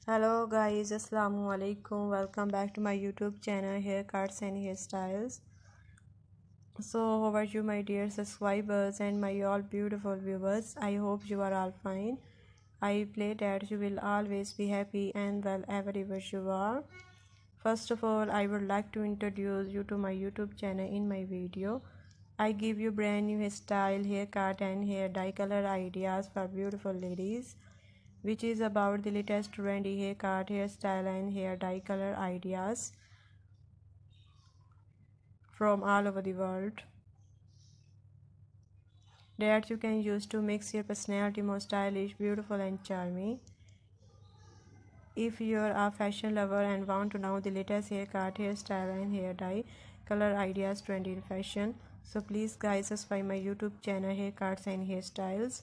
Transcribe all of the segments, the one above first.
Hello guys, assalamu alaikum. Welcome back to my YouTube channel, Haircuts and Hairstyles. So how are you, my dear subscribers and my all beautiful viewers? I hope you are all fine. I pray that you will always be happy and well wherever you are. First of all, I would like to introduce you to my YouTube channel. In my video, I give you brand new hairstyle, haircut and hair dye color ideas for beautiful ladies, which is about the latest trendy haircut, hairstyle and hair dye color ideas from all over the world that you can use to make your personality more stylish, beautiful and charming. If you're a fashion lover and want to know the latest haircut, hairstyle and hair dye color ideas trendy in fashion, so please guys subscribe my YouTube channel Haircuts and Hairstyles.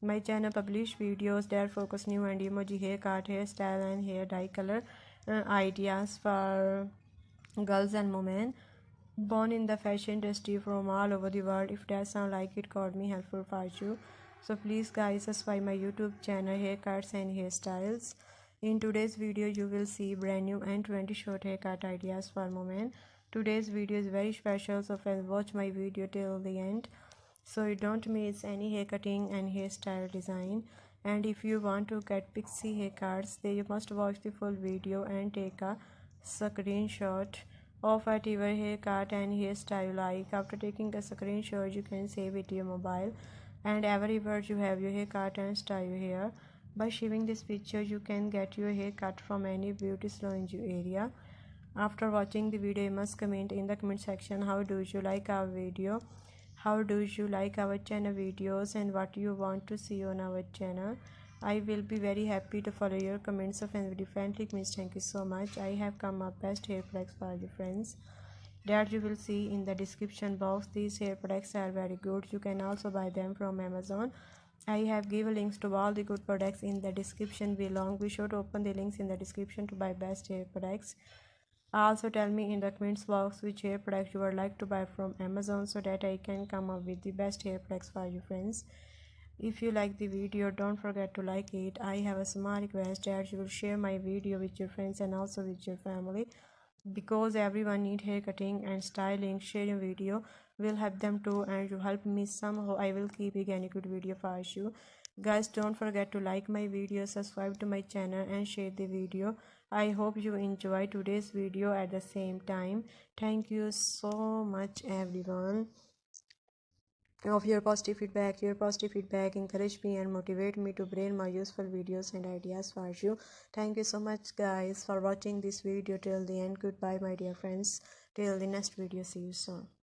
My channel publish videos that focus new and emoji haircut, hairstyle and hair dye color ideas for girls and women born in the fashion industry from all over the world. If that sound like it got me helpful for you, so please guys subscribe my YouTube channel Haircuts and Hairstyles. In today's video you will see brand new and 20 short haircut ideas for women. Today's video is very special, so friends watch my video till the end so you don't miss any hair cutting and hairstyle design. And if you want to get pixie haircuts, then you must watch the full video and take a screenshot of whatever haircut and hairstyle like. After taking a screenshot, you can save it to your mobile, and everywhere you have your haircut and style your hair. By saving this picture, you can get your hair cut from any beauty salon in your area. After watching the video, you must comment in the comment section how do you like our video, how do you like our channel videos, and what you want to see on our channel. I will be very happy to follow your comments of and friendly comments. Thank you so much. I have come up best hair products for you friends that you will see in the description box. These hair products are very good. You can also buy them from Amazon. I have given links to all the good products in the description below. Be sure to open the links in the description to buy best hair products. Also tell me in the comments box which hair products you would like to buy from Amazon so that I can come up with the best hair products for you friends. If you like the video, don't forget to like it. I have a small request that you will share my video with your friends and also with your family, because everyone need hair cutting and styling. Sharing video will help them too, and you help me somehow. I will keep again a good video for you guys. Don't forget to like my video, subscribe to my channel and share the video. I hope you enjoy today's video at the same time. Thank you so much everyone of your positive feedback. Your positive feedback encourage me and motivate me to bring more useful videos and ideas for you. Thank you so much guys for watching this video till the end. Goodbye my dear friends, till the next video. See you soon.